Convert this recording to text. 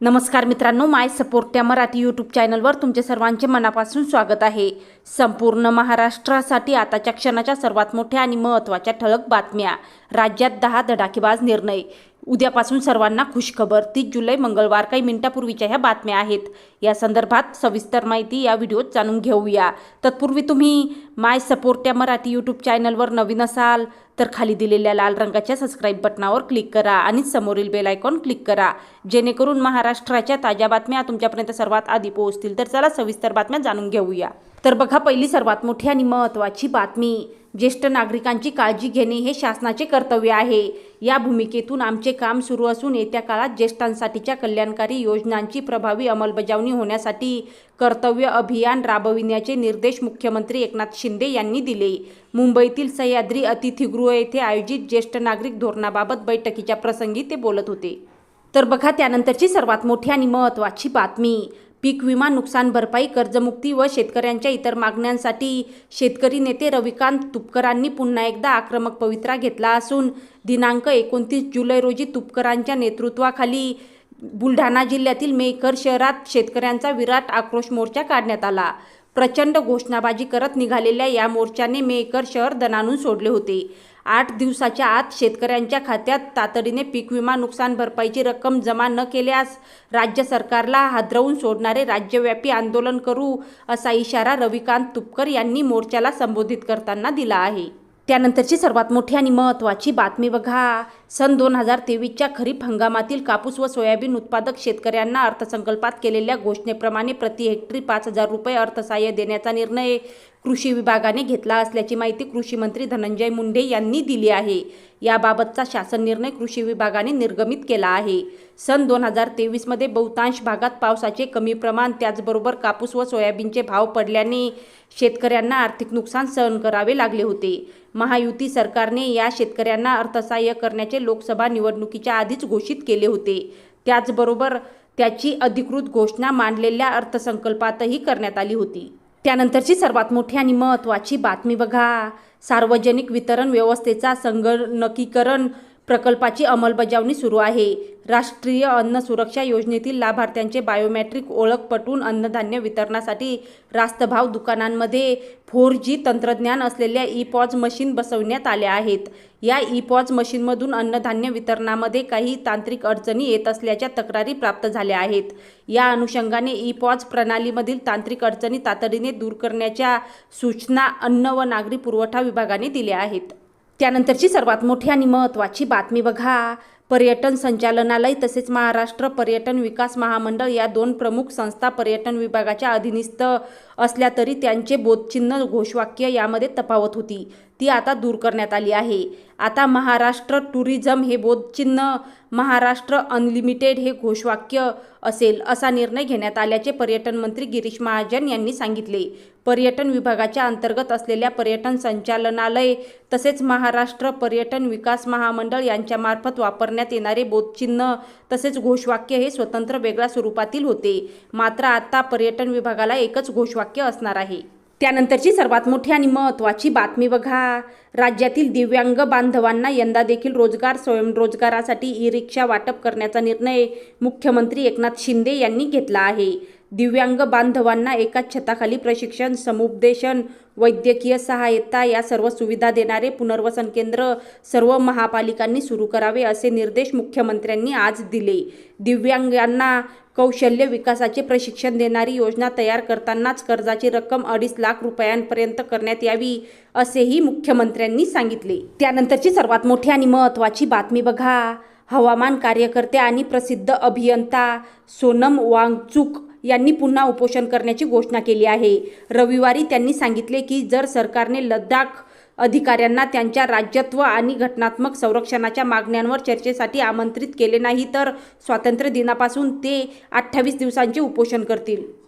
नमस्कार मित्रांनो, माय सपोर्ट या मराठी यूट्यूब चॅनलवर तुमचे सर्वांचे मनापासून स्वागत आहे। संपूर्ण महाराष्ट्रासाठी आताच्या क्षणाच्या सर्वात मोठ्या आणि महत्त्वाच्या ठळक बातम्या। राज्यात 10 धडाकेबाज निर्णय। उद्यापासून सर्वांना खुशखबर। 30 जुलै मंगळवार काही मिनिटांपूर्वीच्या ह्या बातम्या आहेत। या संदर्भात सविस्तर माहिती या व्हिडिओत जाणून घेऊया। तत्पूर्वी तुम्ही माय सपोर्ट या मराठी यूट्यूब चॅनलवर नवीन असाल तर खाली दिलेल्या लाल रंगाच्या सबस्क्राइब बटनावर क्लिक करा आणि समोरील बेल आयकॉन क्लिक करा, जेणेकरून महाराष्ट्राच्या ताज्या बातम्या तुमच्यापर्यंत सर्वात आधी पोहोचतील। तर चला सविस्तर बातम्या जाणून घेऊया। तर बघा, पहिली सर्वात मोठी आणि महत्त्वाची बातमी। ज्येष्ठ नागरिकांची काळजी घेणे हे शासनाचे कर्तव्य आहे। या भूमिकेतून आमचे काम सुरू असून येत्या काळात ज्येष्ठांसाठीच्या कल्याणकारी योजनांची प्रभावी अंमलबजावणी होण्यासाठी कर्तव्य अभियान राबविण्याचे निर्देश मुख्यमंत्री एकनाथ शिंदे यांनी दिले। मुंबईतील सह्याद्री अतिथीगृह येथे आयोजित ज्येष्ठ नागरिक धोरणाबाबत बैठकीच्या प्रसंगी ते बोलत होते। तर बघा, त्यानंतरची सर्वात मोठी आणि महत्त्वाची बातमी। पीक विमा, नुकसान भरपाई, कर्जमुक्ती व शेतकऱ्यांच्या इतर मागण्यांसाठी शेतकरी नेते रविकांत तुपकरांनी पुन्हा एकदा आक्रमक पवित्रा घेतला असून दिनांक 29 जुलै रोजी तुपकरांच्या नेतृत्वाखाली बुलढाणा जिल्ह्यातील मेहकर शहरात शेतकऱ्यांचा विराट आक्रोश मोर्चा काढण्यात आला। प्रचंड घोषणाबाजी करत निघालेल्या या मोर्चाने मेहकर शहर दणाणून सोडले होते। 8 दिवसाच्या आत शेतकऱ्यांच्या खात्यात तातडीने पीक विमा नुकसान भरपाईची रक्कम जमा न केल्यास राज्य सरकारला हादरवून सोडणारे राज्यव्यापी आंदोलन करू, असा इशारा रविकांत तुपकर यांनी मोर्चाला संबोधित करताना दिला आहे। त्यानंतरची सर्वात मोठी आणि महत्त्वाची बातमी बघा। सन 2023च्या खरीप हंगामातील कापूस व सोयाबीन उत्पादक शेतकऱ्यांना अर्थसंकल्पात केलेल्या घोषणेप्रमाणे प्रति हेक्टरी 5,000 रुपये अर्थसहाय्य देण्याचा निर्णय कृषी विभागाने घेतला असल्याची माहिती कृषी मंत्री धनंजय मुंडे यांनी दिली आहे। याबाबतचा शासन निर्णय कृषी विभागाने निर्गमित केला आहे। सन 2023 मध्ये बहुतांश भागात पावसाचे कमी प्रमाण, त्याचबरोबर कापूस व सोयाबीनचे भाव पडल्याने शेतकऱ्यांना आर्थिक नुकसान सहन करावे लागले होते। महायुती सरकारने या शेतकऱ्यांना अर्थसहाय्य करण्याचे लोकसभा निवडणुकीच्या आधीच घोषित केले होते। त्याचबरोबर त्याची अधिकृत घोषणा मांडलेल्या अर्थसंकल्पातही करण्यात आली होती। त्यानंतरची सर्वात मोठी आणि महत्त्वाची बातमी बघा। सार्वजनिक वितरण व्यवस्थेचा संगणकीकरण प्रकल्पाची अंमलबजावणी सुरू आहे। राष्ट्रीय अन्न सुरक्षा योजनेतील लाभार्थ्यांचे बायोमेट्रिक ओळख पटवून अन्नधान्य वितरणासाठी रास्तभाव दुकानांमध्ये 4G तंत्रज्ञान असलेल्या ई-पॉज मशीन बसवण्यात आल्या आहेत। या ई-पॉज मशीनमधून अन्नधान्य वितरणामध्ये काही तांत्रिक अडचणी येत असल्याच्या तक्रारी प्राप्त झाल्या आहेत। या अनुषंगाने ई-पॉज प्रणालीमधील तांत्रिक अडचणी तातडीने दूर करण्याच्या सूचना अन्न व नागरी पुरवठा विभागाने दिल्या आहेत। त्यानंतरची सर्वात मोठी आणि महत्त्वाची बातमी बघा। पर्यटन संचालनालय तसेच महाराष्ट्र पर्यटन विकास महामंडळ या 2 प्रमुख संस्था पर्यटन विभागाच्या अधीनस्थ असल्या तरी त्यांचे बोधचिन्ह घोषवाक्य यामध्ये तफावत होती, ती आता दूर करण्यात आली आहे। आता महाराष्ट्र टुरिझम हे बोधचिन्ह, महाराष्ट्र अनलिमिटेड हे घोषवाक्य असेल, असा निर्णय घेण्यात आल्याचे पर्यटन मंत्री गिरीश महाजन यांनी सांगितले। पर्यटन विभागाच्या अंतर्गत असलेल्या पर्यटन संचालनालय तसेच महाराष्ट्र पर्यटन विकास महामंडळ यांच्यामार्फत वापरण्यात येणारे बोधचिन्ह तसेच घोषवाक्य हे स्वतंत्र वेगळ्या स्वरूपातील होते। मात्र आता पर्यटन विभागाला एकच घोषवाक्य असणार आहे। त्यानंतरची सर्वात मोठी आणि महत्त्वाची बातमी बघा। राज्यातील दिव्यांग बांधवांना यंदा देखील रोजगार स्वयंरोजगारासाठी ई-रिक्षा वाटप करण्याचा निर्णय मुख्यमंत्री एकनाथ शिंदे यांनी घेतला आहे। दिव्यांग बांधवांना एकाच छताखाली प्रशिक्षण, समुपदेशन, वैद्यकीय सहायता या सर्व सुविधा देणारे पुनर्वसन केंद्र सर्व महापालिकांनी सुरू करावे, असे निर्देश मुख्यमंत्र्यांनी आज दिले। दिव्यांगांना कौशल्य विकासाचे प्रशिक्षण देणारी योजना तयार करतानाच कर्जाची रक्कम 2.5 लाख रुपयांपर्यंत करण्यात यावी, असेही मुख्यमंत्र्यांनी सांगितले। त्यानंतरची सर्वात मोठी आणि महत्त्वाची बातमी बघा। हवामान कार्यकर्ते आणि प्रसिद्ध अभियंता सोनम वांगचुक यांनी पुन्हा उपोषण करण्याची घोषणा केली आहे। रविवारी त्यांनी सांगितले की जर सरकारने लडाख अधिकाऱ्यांना त्यांच्या राज्यत्व आणि घटनात्मक संरक्षणाच्या मागण्यांवर चर्चेसाठी आमंत्रित केले नाही तर स्वातंत्र्य दिनापासून ते 28 दिवसांचे उपोषण करतील।